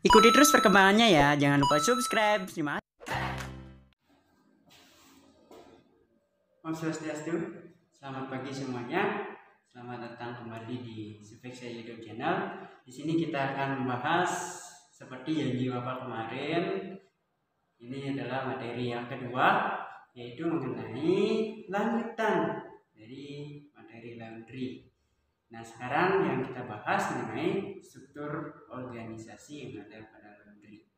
Ikuti terus perkembangannya ya, jangan lupa subscribe. Terima kasih. Om Swastiastu, selamat pagi semuanya. Selamat datang kembali di Sufeksa YouTube Channel. Di sini kita akan membahas seperti janji Bapak kemarin. Ini adalah materi yang kedua, yaitu mengenai lanjutan dari materi laundry. Nah, sekarang yang kita bahas mengenai struktur organisasi yang ada pada laundry.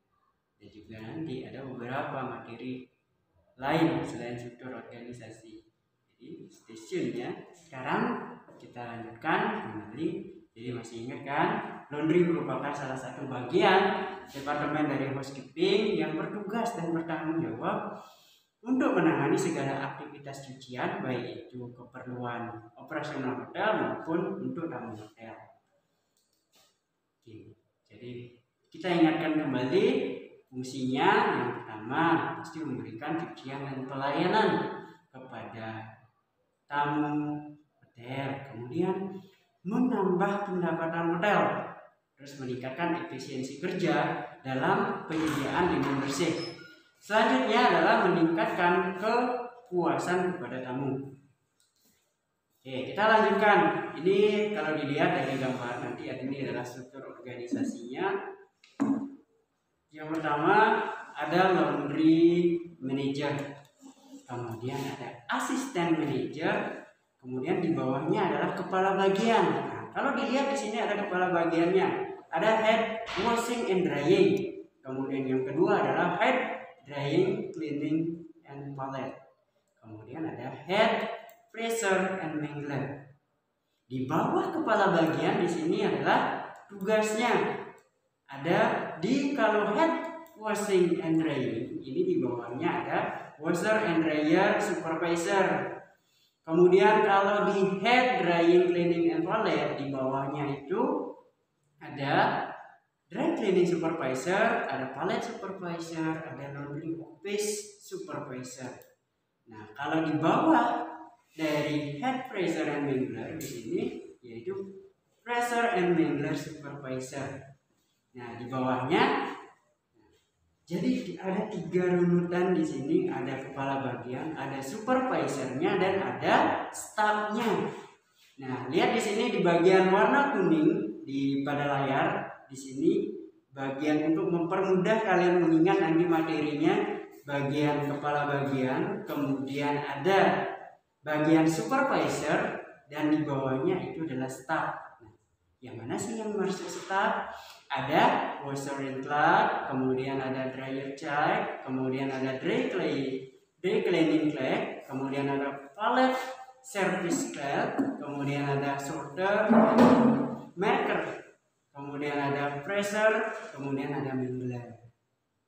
Dan juga nanti ada beberapa materi lain selain struktur organisasi. Jadi stay tune ya. Sekarang kita lanjutkan kembali. Jadi masih ingat kan, laundry merupakan salah satu bagian departemen dari housekeeping yang bertugas dan bertanggung jawab untuk menangani segala aktivitas cucian, baik itu keperluan operasional hotel maupun untuk tamu hotel. Oke, jadi kita ingatkan kembali fungsinya. Yang pertama pasti memberikan cucian dan pelayanan kepada tamu hotel, kemudian menambah pendapatan hotel, terus meningkatkan efisiensi kerja dalam penyediaan lingkungan bersih. Selanjutnya adalah meningkatkan kepuasan kepada tamu. Oke, kita lanjutkan. Ini kalau dilihat dari gambar nanti, ini adalah struktur organisasinya. Yang pertama ada laundry manager, kemudian ada asisten manager, kemudian di bawahnya adalah kepala bagian. Nah, kalau dilihat di sini ada kepala bagiannya, ada head washing and drying, kemudian yang kedua adalah head drying, cleaning, and palette. Kemudian ada head fresher and mangler. Di bawah kepala bagian di sini adalah tugasnya. Ada kalau head washing and drying, ini di bawahnya ada washer and dryer supervisor. Kemudian kalau di head drying, cleaning, and palette, di bawahnya itu ada dry cleaning supervisor, ada palette supervisor, ada laundry office supervisor. Nah, kalau di bawah dari head fresher and mangler di sini yaitu fresher and mangler supervisor. Nah, di bawahnya jadi ada 3 runutan di sini, ada kepala bagian, ada supervisornya, dan ada stafnya. Nah, lihat di sini di bagian warna kuning pada layar. Di sini bagian untuk mempermudah kalian mengingat nanti materinya, bagian kepala bagian, kemudian ada bagian supervisor, dan di bawahnya itu adalah staff. Nah, yang mana sih yang masuk staff? Ada washer and clerk, kemudian ada dryer check, kemudian ada dry cleaning clerk, kemudian ada palette service clerk, kemudian ada sorter, marker, kemudian ada fresher, kemudian ada mangler.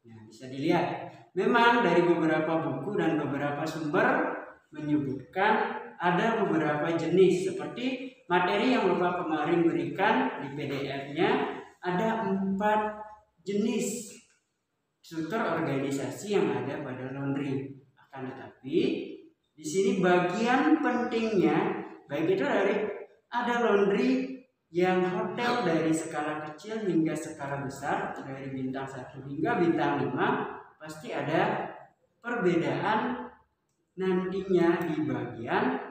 Nah, bisa dilihat memang dari beberapa buku dan beberapa sumber menyebutkan ada beberapa jenis, seperti materi yang Bapak kemarin berikan di PDF-nya, ada 4 jenis struktur organisasi yang ada pada laundry. Akan tetapi di sini bagian pentingnya, baik itu dari ada laundry yang hotel dari skala kecil hingga skala besar, dari bintang 1 hingga bintang 5, pasti ada perbedaan nantinya di bagian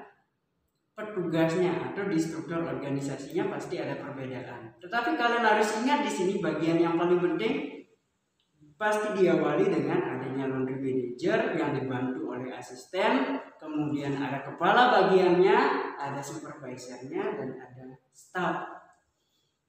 petugasnya atau di struktur organisasinya pasti ada perbedaan. Tetapi kalian harus ingat di sini bagian yang paling penting pasti diawali dengan adanya laundry manager yang dibantu oleh asisten, kemudian ada kepala bagiannya, ada supervisornya, dan ada staff.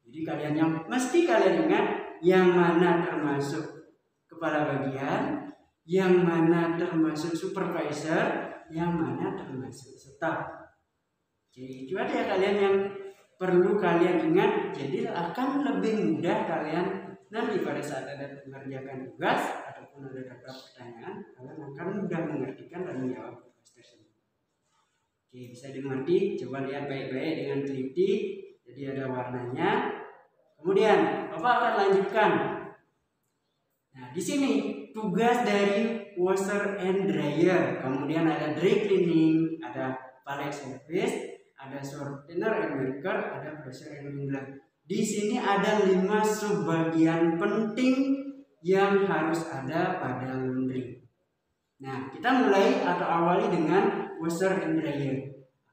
Jadi yang mesti kalian ingat, yang mana termasuk kepala bagian, yang mana termasuk supervisor, yang mana termasuk staff. Jadi itu aja kalian yang perlu kalian ingat. Jadi akan lebih mudah kalian nanti pada saat ada mengerjakan tugas ataupun ada pertanyaan, kalian akan mudah mengertikan dan menjawab tugas tersebut. Oke, bisa dimengerti. Coba lihat baik-baik dengan teliti. Jadi ada warnanya. Kemudian Bapak akan lanjutkan. Nah, di sini tugas dari washer and dryer, kemudian ada dry cleaning, ada palette service, ada sorter and marker, ada fresher and mangler. Di sini ada 5 subbagian penting yang harus ada pada laundry. Nah, kita mulai atau awali dengan washer and dryer.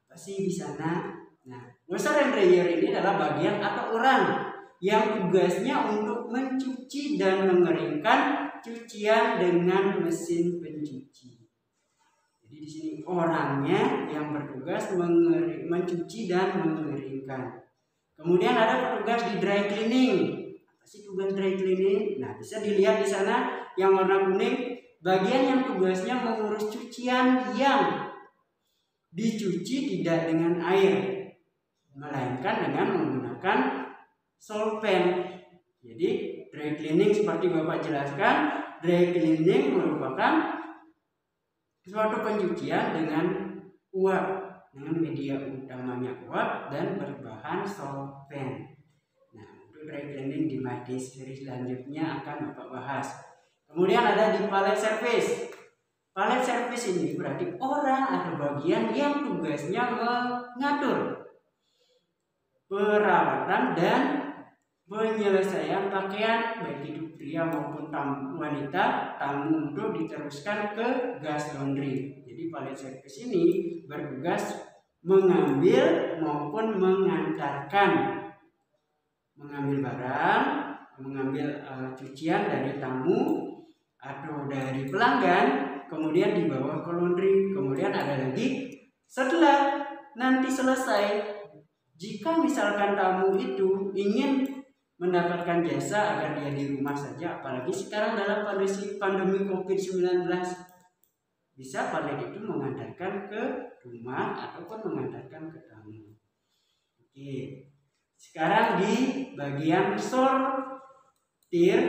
Apa sih di sana? Nah, washer and dryer ini adalah bagian atau orang yang tugasnya untuk mencuci dan mengeringkan cucian dengan mesin pencuci. Jadi di sini orangnya yang bertugas mencuci dan mengeringkan. Kemudian ada petugas di dry cleaning. Apa sih tugas dry cleaning? Nah, bisa dilihat di sana yang warna kuning, bagian yang tugasnya mengurus cucian yang dicuci tidak dengan air, melainkan dengan menggunakan solvent. Jadi dry cleaning seperti Bapak jelaskan, dry cleaning merupakan suatu pencucian dengan uap, dengan media utamanya uap dan berbahan solvent. Nah, untuk dry cleaning di materi seri selanjutnya akan Bapak bahas. Kemudian ada di pallet service. Pallet service ini berarti orang atau bagian yang tugasnya mengatur perawatan dan penyelesaian pakaian baik itu pria maupun wanita tamu untuk diteruskan ke gas laundry. Jadi pallet service ini bertugas mengambil maupun mengambil barang, mengambil cucian dari tamu atau dari pelanggan, kemudian dibawa ke laundry. Kemudian ada lagi setelah nanti selesai, jika misalkan tamu itu ingin mendapatkan jasa agar dia di rumah saja, apalagi sekarang dalam pandemi COVID-19, bisa pallet itu mengantarkan ke rumah ataupun mengantarkan ke tamu. Oke, sekarang di bagian sortir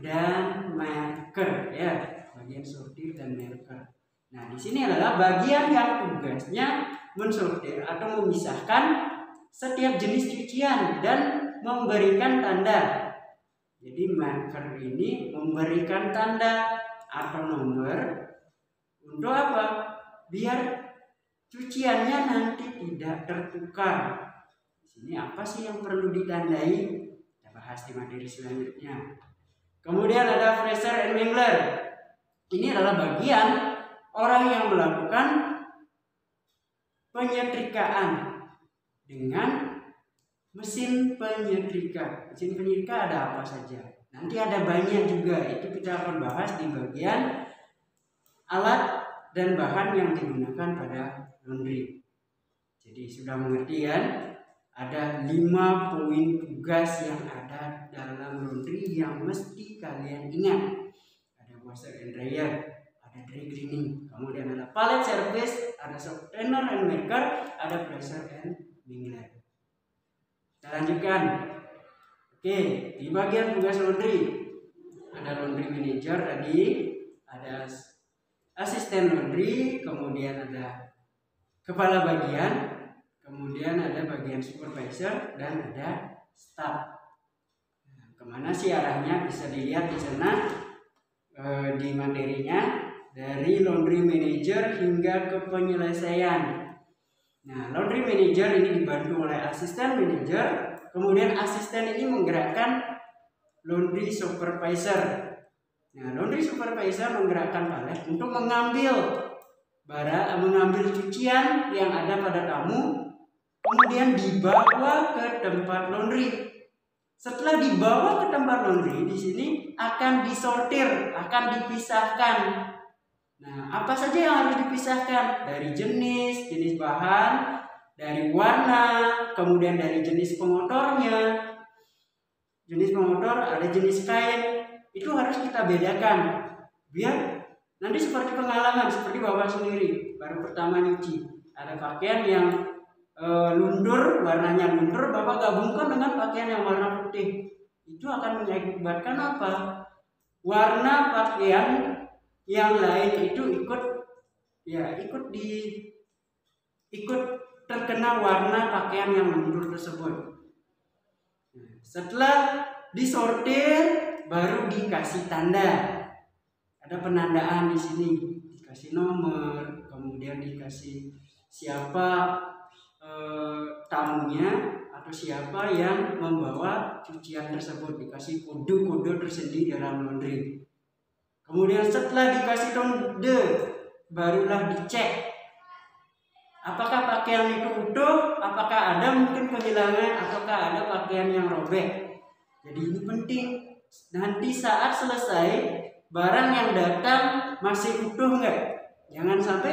dan marker ya, bagian sortir dan marker. Nah, di sini adalah bagian yang tugasnya mensortir atau memisahkan setiap jenis cucian dan memberikan tanda. Jadi marker ini memberikan tanda atau nomor untuk apa? Biar cuciannya nanti tidak tertukar. Di sini apa sih yang perlu ditandai? Kita bahas di materi selanjutnya. Kemudian ada fresher and mangler. Ini adalah bagian orang yang melakukan penyetrikaan dengan mesin penyetrika. Mesin penyetrika ada apa saja? Nanti ada banyak juga. Itu kita akan bahas di bagian alat dan bahan yang digunakan pada laundry. Jadi sudah mengerti kan? Ada 5 poin tugas yang ada dalam laundry yang mesti kalian ingat. Ada washer and dryer, ada dry cleaning, kemudian ada pallet service, ada softener and marker, ada fresher and mangler. Kita lanjutkan. Oke, di bagian tugas laundry ada laundry manager tadi, ada asisten laundry, kemudian ada kepala bagian, kemudian ada bagian supervisor dan ada staff. Nah, kemana sih arahnya? Bisa dilihat di sana di materinya, dari laundry manager hingga ke penyelesaian. Nah, laundry manager ini dibantu oleh asisten manager, kemudian asisten ini menggerakkan laundry supervisor. Nah, laundry supervisor menggerakkan pallet untuk mengambil cucian yang ada pada tamu, kemudian dibawa ke tempat laundry. Setelah dibawa ke tempat laundry, di sini akan disortir, akan dipisahkan. Nah, apa saja yang harus dipisahkan? Dari jenis bahan, dari warna, kemudian dari jenis pengotornya. Jenis pengotor, ada jenis kain, itu harus kita bedakan. Biar nanti seperti pengalaman, seperti Bapak sendiri, baru pertama nyuci. Ada pakaian yang luntur, warnanya luntur, Bapak gabungkan dengan pakaian yang warna putih. Itu akan mengakibatkan apa? Warna pakaian yang lain itu ikut terkena warna pakaian yang luntur tersebut. Setelah disortir baru dikasih tanda. Ada penandaan di sini, dikasih nomor, kemudian dikasih siapa tamunya atau atau siapa yang membawa cucian tersebut, dikasih kode-kode tersendiri dalam laundry. Kemudian setelah dikasih kode, barulah dicek apakah pakaian itu utuh, apakah ada mungkin kehilangan, ataukah ada pakaian yang robek. Jadi ini penting. Nanti saat selesai, barang yang datang masih utuh enggak? Jangan sampai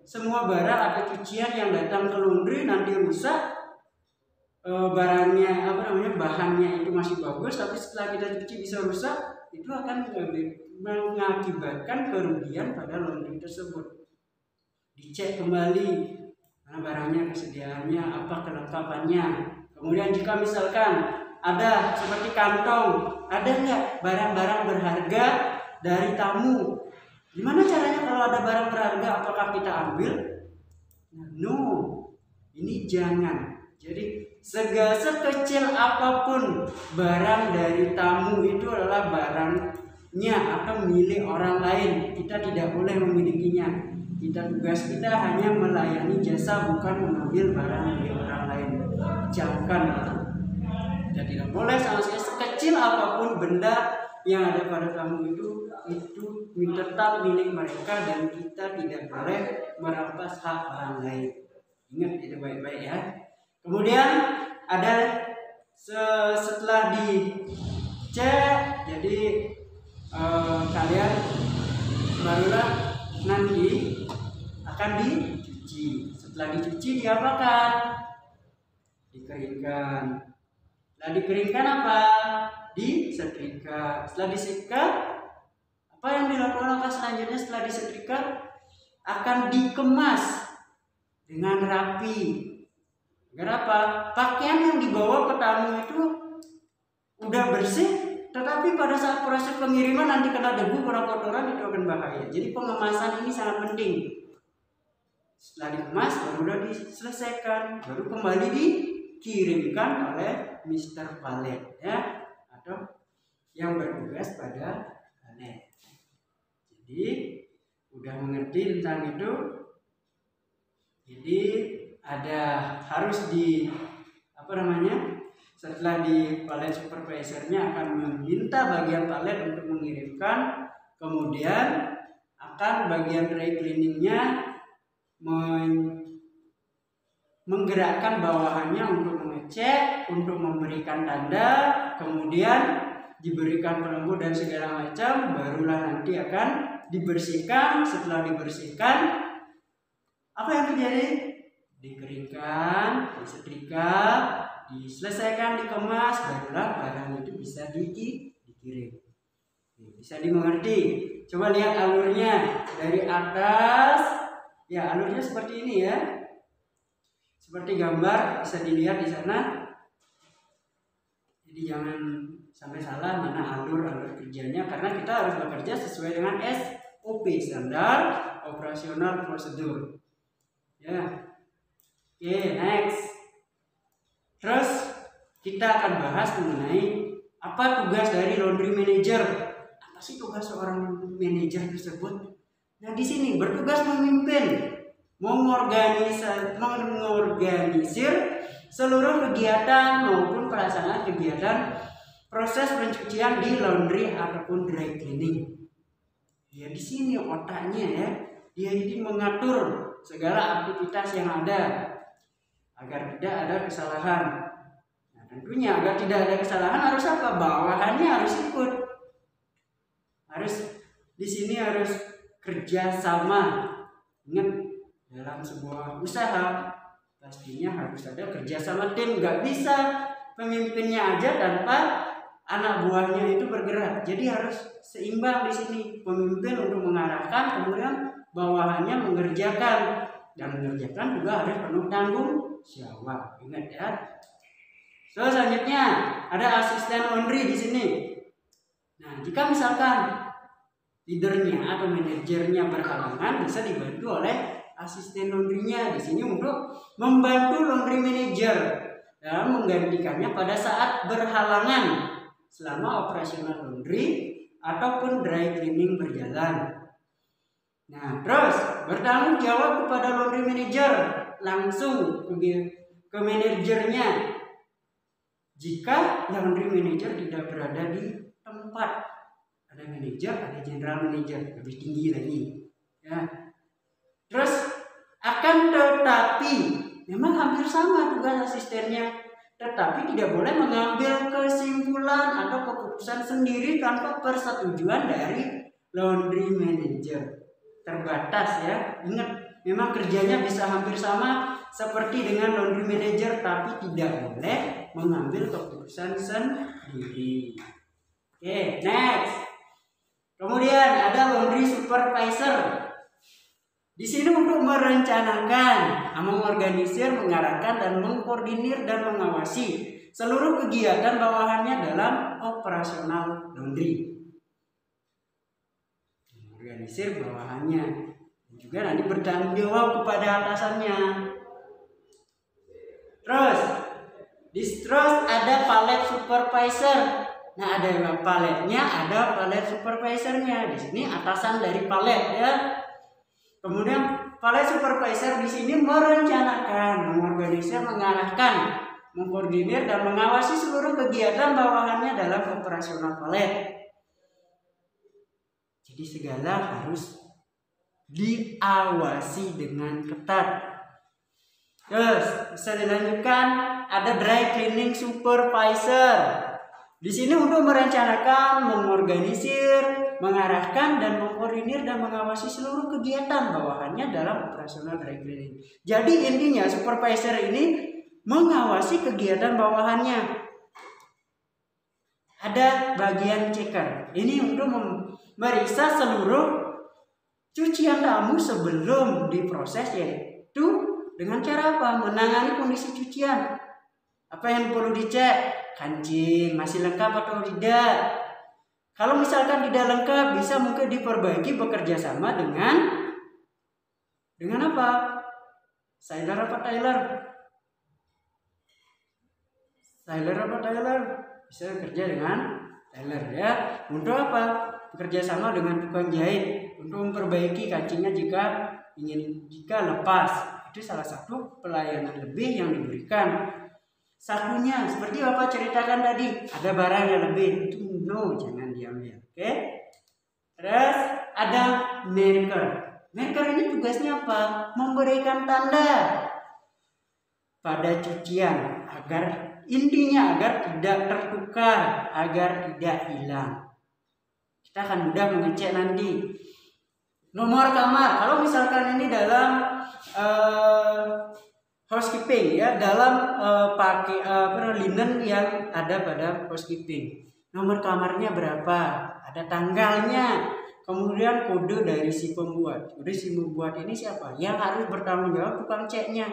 semua barang atau cucian yang datang ke laundry nanti rusak, barangnya bahannya itu masih bagus, tapi setelah kita cuci bisa rusak. Itu akan mengakibatkan kerugian pada laundry tersebut. Dicek kembali mana barangnya, kesediaannya, apa kelengkapannya. Kemudian jika misalkan ada seperti kantong, ada nggak barang-barang berharga dari tamu? Gimana caranya kalau ada barang berharga, apakah kita ambil? No, ini jangan. Jadi sekecil apapun barang dari tamu itu adalah barangnya atau milik orang lain. Kita tidak boleh memilikinya. Tugas kita hanya melayani jasa, bukan mengambil barang milik orang lain. Jangan itu. Kita tidak boleh sama sekali, sekecil apapun benda yang ada pada tamu itu tetap milik mereka, dan kita tidak boleh merampas hak orang lain. Ingat itu baik-baik ya. Kemudian ada setelah dicek, jadi kalian barulah nanti akan dicuci. Setelah dicuci diapakan? Dikeringkan. Setelah dikeringkan apa? Disetrika. Setelah disetrika, apa yang dilakukan selanjutnya setelah disetrika? Akan dikemas dengan rapi. Agar apa? Pakaian yang dibawa ke tamu itu udah bersih, tetapi pada saat proses pengiriman nanti kena debu, kena kotoran, itu akan bahaya. Jadi pengemasan ini sangat penting. Setelah dikemas baru diselesaikan, baru kembali dikirimkan oleh Mr. Palet ya, atau yang bertugas pada palet. Jadi udah mengerti tentang itu. Jadi harus setelah di palet, supervisornya akan meminta bagian palet untuk mengirimkan, kemudian akan bagian dry cleaningnya menggerakkan bawahannya untuk mengecek, untuk memberikan tanda, kemudian diberikan pelembut dan segala macam, barulah nanti akan dibersihkan. Setelah dibersihkan, apa yang terjadi? Dikeringkan, disetrika, diselesaikan, dikemas, barulah barang itu bisa dikirim. Bisa dimengerti. Coba lihat alurnya dari atas. Ya, alurnya seperti ini ya. Seperti gambar bisa dilihat di sana. Jadi jangan sampai salah mana alur kerjanya, karena kita harus bekerja sesuai dengan SOP, standar operasional prosedur. Ya. Oke, next. Terus kita akan bahas mengenai apa tugas dari laundry manager. Apa sih tugas seorang manajer tersebut? Nah, di sini bertugas memimpin, mengorganisir seluruh kegiatan maupun pelaksanaan kegiatan proses pencucian di laundry ataupun dry cleaning. Ya, di sini otaknya ya. Dia ini mengatur segala aktivitas yang ada agar tidak ada kesalahan. Nah, tentunya agar tidak ada kesalahan harus apa? Bawahannya harus ikut. Di sini harus kerja sama. Ingat, dalam sebuah usaha pastinya harus ada kerjasama tim. Gak bisa pemimpinnya aja tanpa anak buahnya itu bergerak. Jadi harus seimbang di sini. Pemimpin untuk mengarahkan, kemudian bawahannya mengerjakan, dan mengerjakan juga harus penuh tanggung jawab. Ingat ya. Selanjutnya ada asisten laundry di sini. Nah, jika misalkan leadernya atau manajernya berhalangan, bisa dibantu oleh asisten laundrynya di sini untuk membantu laundry manager dalam menggantikannya pada saat berhalangan selama operasional laundry ataupun dry cleaning berjalan. Nah, terus bertanggung jawab kepada laundry manager, langsung ke manajernya jika laundry manager tidak berada di tempat. Ada manajer, ada general manager, lebih tinggi lagi. Ya. Terus akan tetapi memang hampir sama tugas asistennya, tetapi tidak boleh mengambil kesimpulan atau keputusan sendiri tanpa persetujuan dari laundry manager. Terbatas ya. Ingat, memang kerjanya bisa hampir sama seperti dengan laundry manager, tapi tidak boleh mengambil keputusan sendiri. Oke, next. Kemudian ada laundry supervisor. Di sini untuk merencanakan, mengorganisir, mengarahkan, dan mengkoordinir dan mengawasi seluruh kegiatan bawahannya dalam operasional laundry. Organisir bawahannya, juga nanti bertanggung jawab kepada atasannya. Terus ada palet supervisor. Nah, ada paletnya, ada palet supervisornya. Di sini atasan dari palet ya. Kemudian palet supervisor di sini merencanakan, mengorganisir, mengarahkan, mengkoordinir, dan mengawasi seluruh kegiatan bawahannya dalam operasional palet. Jadi segala harus diawasi dengan ketat. Terus bisa dilanjutkan, ada dry cleaning supervisor. Di sini untuk merencanakan, mengorganisir, mengarahkan, dan mengkoordinir dan mengawasi seluruh kegiatan bawahannya dalam operasional dry cleaning. Jadi intinya supervisor ini mengawasi kegiatan bawahannya. Ada bagian checker. Ini untuk memeriksa seluruh cucian tamu sebelum diproses, yaitu dengan cara apa? Menangani kondisi cucian. Apa yang perlu dicek? Kancing masih lengkap atau tidak? Kalau misalkan tidak lengkap, bisa mungkin diperbaiki bekerja sama dengan apa? Sailor apa Tailor? Sailor apa Tailor? Bisa kerja dengan Tailor ya. Untuk apa? Bekerja sama dengan tukang jahit untuk memperbaiki kancingnya jika lepas. Itu salah satu pelayanan lebih yang diberikan. Sakunya seperti Bapak ceritakan tadi, ada barang yang lebih, itu no, jangan diambil. Oke? Terus ada marker. Marker ini tugasnya apa? Memberikan tanda pada cucian agar tidak tertukar, agar tidak hilang. Kita akan mudah mengecek nanti. Nomor kamar, kalau misalkan ini dalam housekeeping ya, dalam linen yang ada pada housekeeping. Nomor kamarnya berapa? Ada tanggalnya. Kemudian kode dari si pembuat. Kode si pembuat ini siapa? Yang harus bertanggung jawab tukang ceknya.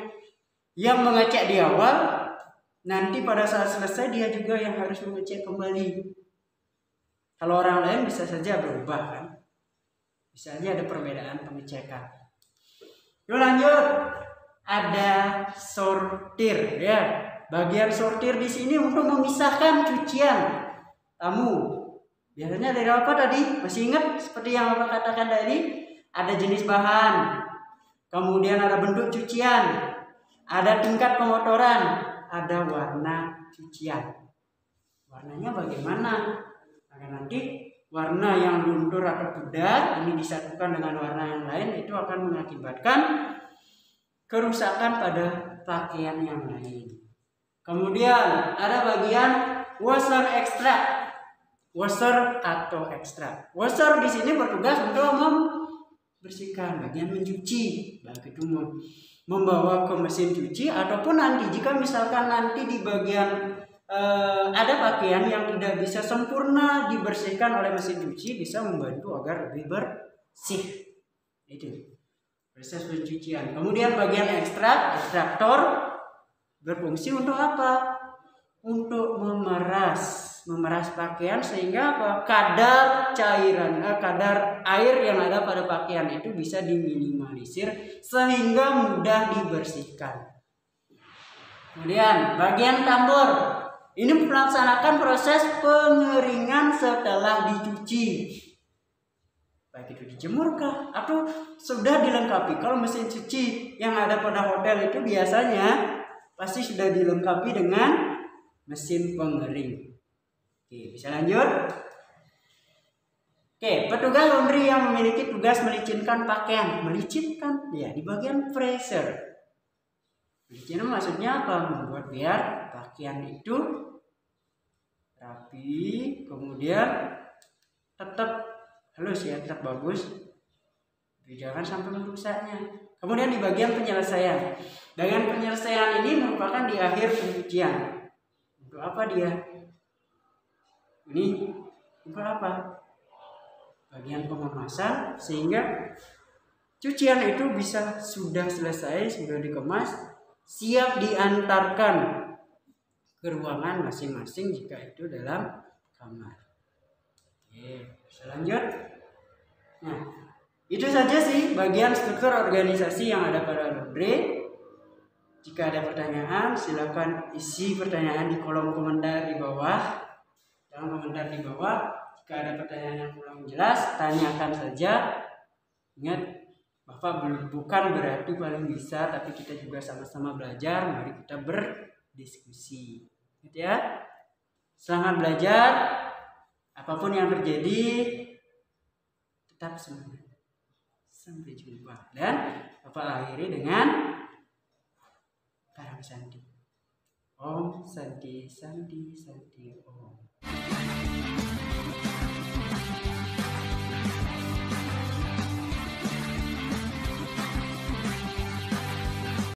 Yang mengecek di awal, nanti pada saat selesai dia juga yang harus mengecek kembali. Kalau orang lain bisa saja berubah kan? Bisa aja ada perbedaan pengecekan. Yuk lanjut. Ada sortir ya. Bagian sortir di sini untuk memisahkan cucian tamu. Biasanya dari apa tadi? Masih ingat seperti yang Bapak katakan tadi? Ada jenis bahan, kemudian ada bentuk cucian, ada tingkat pengotoran, ada warna cucian. Warnanya bagaimana? Maka nanti warna yang luntur atau pudar ini disatukan dengan warna yang lain, itu akan mengakibatkan kerusakan pada pakaian yang lain. Kemudian ada bagian washer extract. Washer atau ekstrak. Washer di sini bertugas untuk membersihkan, bagian mencuci, baik itu membawa ke mesin cuci ataupun nanti jika misalkan nanti di bagian ada pakaian yang tidak bisa sempurna dibersihkan oleh mesin cuci, bisa membantu agar lebih bersih. Itu proses pencucian. Kemudian bagian ekstraktor berfungsi untuk apa? Untuk memeras pakaian sehingga apa? Kadar air yang ada pada pakaian itu bisa diminimalisir sehingga mudah dibersihkan. Kemudian bagian tambur ini melaksanakan proses pengeringan setelah dicuci. Baik itu dijemurkah atau sudah dilengkapi. Kalau mesin cuci yang ada pada hotel itu biasanya pasti sudah dilengkapi dengan mesin pengering. Oke, bisa lanjut? Oke, petugas laundry yang memiliki tugas melicinkan pakaian. Melicinkan ya di bagian pressure. Melicin maksudnya apa? Membuat biar pakaian itu rapi, kemudian tetap halus ya, tetap bagus. Jangan sampai merusaknya. Kemudian di bagian penyelesaian. Dengan penyelesaian ini merupakan di akhir pencucian. Untuk apa dia? Ini untuk apa? Bagian pengemasan, sehingga cucian itu bisa sudah selesai, sudah dikemas, siap diantarkan ke ruangan masing-masing jika itu dalam kamar. Oke, bisa lanjut? Nah, itu saja sih bagian struktur organisasi yang ada pada laundry. Jika ada pertanyaan, silakan isi pertanyaan di kolom komentar di bawah. Dalam komentar di bawah. Jika ada pertanyaan yang kurang jelas, tanyakan saja. Ingat, Bapak bukan berarti paling bisa, tapi kita juga sama-sama belajar. Mari kita berdiskusi. Gitu ya. Selamat belajar. Apapun yang terjadi, tetap semangat. Sampai jumpa. Dan Bapak akhiri dengan Parang Sandi. Om Santi Santi Santi Om.